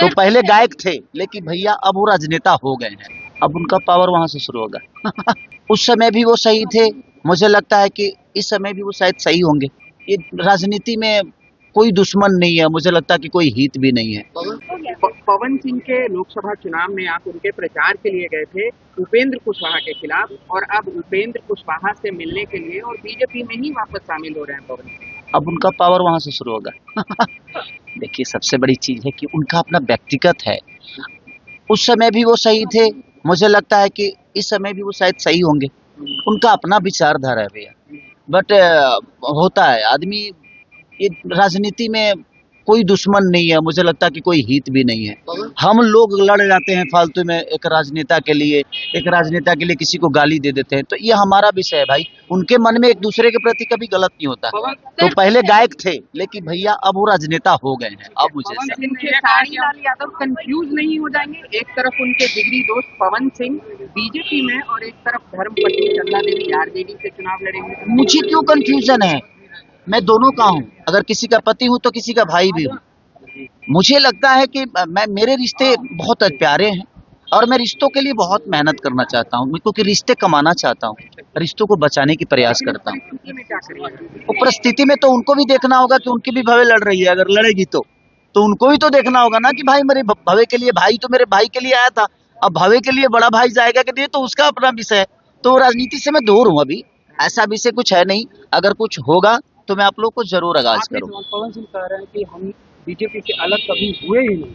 तो पहले गायक थे, लेकिन भैया अब वो राजनेता हो गए हैं। अब उनका पावर वहां से शुरू होगा। उस समय भी वो सही थे, मुझे लगता है कि इस समय भी वो शायद सही होंगे। ये राजनीति में कोई दुश्मन नहीं है, मुझे लगता है कि कोई हित भी नहीं है। पवन सिंह के लोकसभा चुनाव में आप उनके प्रचार के लिए गए थे उपेंद्र कुशवाहा के खिलाफ, और अब उपेंद्र कुशवाहा से मिलने के लिए और बीजेपी में ही वापस शामिल हो रहे हैं पवन सिंह। अब उनका पावर वहां से शुरू होगा। देखिए, सबसे बड़ी चीज है कि उनका अपना व्यक्तिगत है। उस समय भी वो सही थे, मुझे लगता है कि इस समय भी वो शायद सही होंगे। उनका अपना विचारधारा है भैया। बट होता है आदमी, ये राजनीति में कोई दुश्मन नहीं है, मुझे लगता है कि कोई हित भी नहीं है। हम लोग लड़ जाते हैं फालतू में एक राजनेता के लिए, किसी को गाली दे देते हैं, तो ये हमारा विषय है भाई। उनके मन में एक दूसरे के प्रति कभी गलत नहीं होता। तो पहले गायक थे, लेकिन भैया अब वो राजनेता हो गए हैं। अब मुझे खेसारी यादव कंफ्यूज नहीं हो जाएंगे? एक तरफ उनके जिगरी दोस्त पवन सिंह बीजेपी में और एक तरफ धर्मपत्नी चंदा देवी आरजेडी से चुनाव लड़ेंगे। मुझे क्यों कंफ्यूजन है? मैं दोनों का हूँ, अगर किसी का पति हूँ तो किसी का भाई भी हूँ। मुझे लगता है कि मेरे रिश्ते बहुत प्यारे हैं और मैं रिश्तों के लिए बहुत मेहनत करना चाहता हूँ, क्योंकि रिश्ते कमाना चाहता हूँ, रिश्तों को बचाने की प्रयास करता हूँ। वो परिस्थिति में तो उनको भी देखना होगा कि उनकी भी भवे लड़ रही है। अगर लड़ेगी तो उनको भी तो देखना होगा ना कि भाई मेरे भवे के लिए, भाई तो मेरे भाई के लिए आया था, अब भवे के लिए बड़ा भाई जाएगा कि नहीं, तो उसका अपना विषय है। तो राजनीति से मैं दूर हूँ अभी, ऐसा विषय कुछ है नहीं। अगर कुछ होगा तो मैं आप लोग को जरूर आगाज करूँ। पवन सिंह कह रहे हैं कि हम बीजेपी से अलग कभी हुए ही नहीं।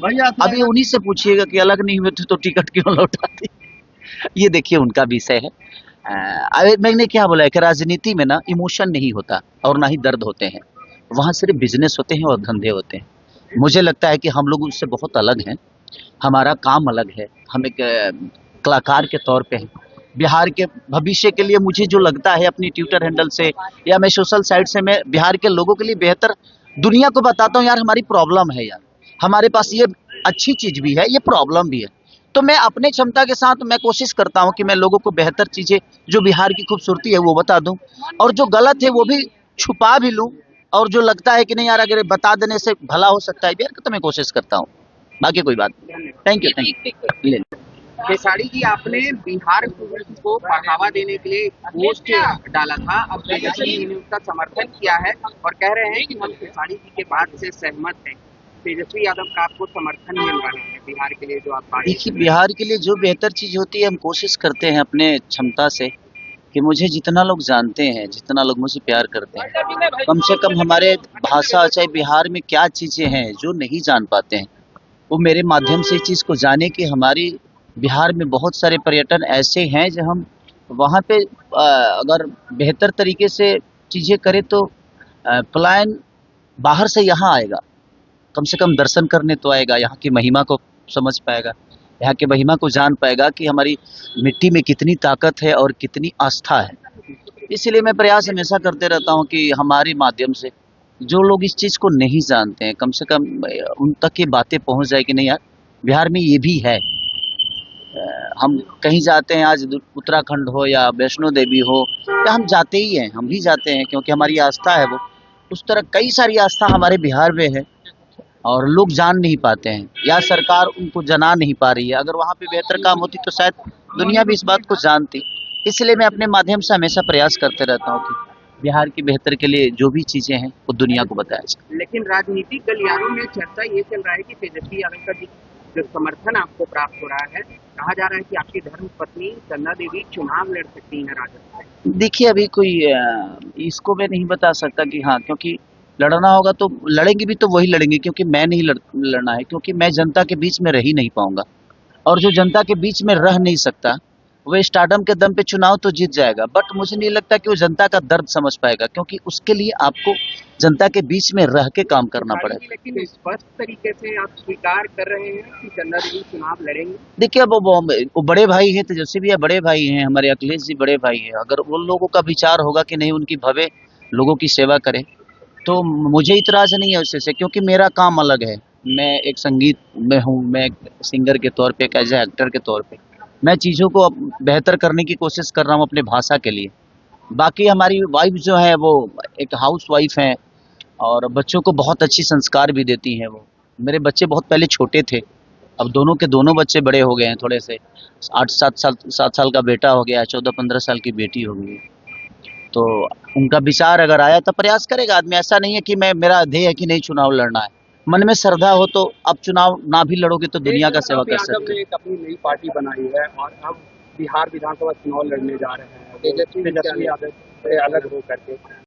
भैया अभी उन्हीं से पूछिएगा कि अलग नहीं हुए थे तो टिकट क्यों लौटाते। ये देखिए उनका विषय है। मैंने क्या बोला है कि राजनीति में ना इमोशन नहीं होता और ना ही दर्द होते हैं, वहाँ सिर्फ बिजनेस होते हैं और धंधे होते हैं। मुझे लगता है कि हम लोग उससे बहुत अलग हैं, हमारा काम अलग है। हम एक कलाकार के तौर पे हैं। बिहार के भविष्य के लिए मुझे जो लगता है अपनी ट्विटर हैंडल से या मैं सोशल साइट से, मैं बिहार के लोगों के लिए बेहतर दुनिया को बताता हूँ यार हमारी प्रॉब्लम है, यार हमारे पास ये अच्छी चीज भी है, ये प्रॉब्लम भी है। तो मैं अपने क्षमता के साथ मैं कोशिश करता हूँ कि मैं लोगों को बेहतर चीजें, जो बिहार की खूबसूरती है वो बता दूं, और जो गलत है वो भी छुपा भी लूं, और जो लगता है कि नहीं यार अगर बता देने से भला हो सकता है बिहार, तो मैं कोशिश करता हूँ। बाकी कोई बात नहीं। Thank you. ले खेसारी जी, आपने बिहार को बढ़ावा देने के लिए पोस्ट डाला था, अब तेजस्वी जी ने उसका समर्थन किया है और कह रहे हैं कि हम खेसारी जी के बात से सहमत हैं। तेजस्वी यादव का आपको समर्थन मिल रहा है बिहार के लिए जो आप बात। देखिए, बिहार के लिए जो बेहतर चीज होती है हम कोशिश करते हैं अपने क्षमता से, कि मुझे जितना लोग जानते हैं, जितना लोग मुझे प्यार करते हैं, कम से कम हमारे भाषा, चाहे बिहार में क्या चीजें हैं जो नहीं जान पाते हैं, वो मेरे माध्यम से इस चीज को जाने कि हमारी बिहार में बहुत सारे पर्यटन ऐसे हैं जो हम वहाँ पे अगर बेहतर तरीके से चीजें करें तो पलायन बाहर से यहाँ आएगा, कम से कम दर्शन करने तो आएगा, यहाँ की महिमा को समझ पाएगा, यहाँ की महिमा को जान पाएगा कि हमारी मिट्टी में कितनी ताकत है और कितनी आस्था है। इसलिए मैं प्रयास हमेशा करते रहता हूँ कि हमारे माध्यम से जो लोग इस चीज़ को नहीं जानते हैं, कम से कम उन तक ये बातें पहुँच जाए कि नहीं यार बिहार में ये भी है। हम कहीं जाते हैं, आज उत्तराखंड हो या वैष्णो देवी हो, या हम जाते ही हैं, हम भी जाते हैं क्योंकि हमारी आस्था है वो। उस तरह कई सारी आस्था हमारे बिहार में है और लोग जान नहीं पाते हैं या सरकार उनको जना नहीं पा रही है। अगर वहाँ पे बेहतर काम होती तो शायद दुनिया भी इस बात को जानती। इसलिए मैं अपने माध्यम से हमेशा प्रयास करते रहता हूँ कि बिहार की बेहतर के लिए जो भी चीजें हैं वो दुनिया को बताया जाए। लेकिन राजनीतिक गलियारों में चर्चा ये चल रहा है कि तेजस्वी यादव का जो समर्थन आपको प्राप्त हो रहा है, कहा जा रहा है कि आपकी धर्मपत्नी चंदा देवी चुनाव लड़ सकती है राजद से। देखिए, अभी कोई इसको मैं नहीं बता सकता कि हाँ, क्योंकि लड़ना होगा तो लड़ेंगे भी तो वही लड़ेंगे, क्योंकि मैं नहीं लड़ना है, क्योंकि मैं जनता के बीच में रह ही नहीं पाऊंगा, और जो जनता के बीच में रह नहीं सकता वो स्टारडम के दम पे चुनाव तो जीत जाएगा, बट मुझे नहीं लगता कि वो जनता का दर्द समझ पाएगा, क्योंकि उसके लिए आपको जनता के बीच में रह के काम करना पड़ेगा। लेकिन स्पष्ट तरीके से आप स्वीकार कर रहे हैं कि चंदा देवी चुनाव लड़ेंगे। देखिए, अब वो बड़े भाई हैं, तेजस्वी भैया बड़े भाई हैं, हमारे अखिलेश जी बड़े भाई हैं। अगर उन लोगों का विचार होगा कि नहीं उनकी भव्य लोगों की सेवा करें, तो मुझे इतराज नहीं है उससे, क्योंकि मेरा काम अलग है। मैं एक संगीत में हूँ, मैं एक सिंगर के तौर पे, एक एज ए एक्टर के तौर पे मैं चीज़ों को बेहतर करने की कोशिश कर रहा हूँ अपने भाषा के लिए। बाकी हमारी वाइफ जो है वो एक हाउस वाइफ है, और बच्चों को बहुत अच्छी संस्कार भी देती हैं वो। मेरे बच्चे बहुत पहले छोटे थे, अब दोनों के दोनों बच्चे बड़े हो गए हैं थोड़े से। 7 साल का बेटा हो गया है, 14-15 साल की बेटी हो गई है। तो उनका विचार अगर आया तो प्रयास करेगा आदमी। ऐसा नहीं है कि मैं, मेरा ध्येय है कि नहीं चुनाव लड़ना है। मन में श्रद्धा हो तो अब चुनाव ना भी लड़ोगे तो दुनिया का सेवा कर सकते हो। एक अपनी नई पार्टी बनाई है और अब बिहार विधानसभा चुनाव लड़ने जा रहे हैं तेजस्वी यादव से अलग हो करके।